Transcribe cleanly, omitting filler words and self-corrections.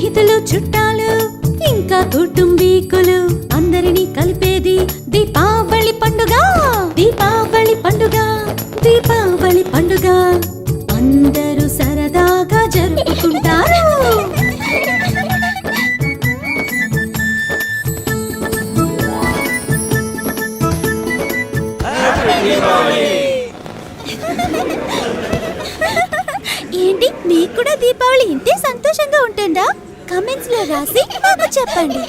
స్నేహితులు చుట్టాలు ఇంకా కుటుంబీకులు అందరినీ కలిపేది దీపావళి పండుగ. దీపావళి పండుగ, దీపావళి పండుగ అందరూ సరదాగా జరుపుకుంటారు. ఏంటి, మీకు కూడా దీపావళి ఇంతే సంతోషంగా ఉంటుందా? కమెంట్స్ లో రాసి మాకు చెప్పండి.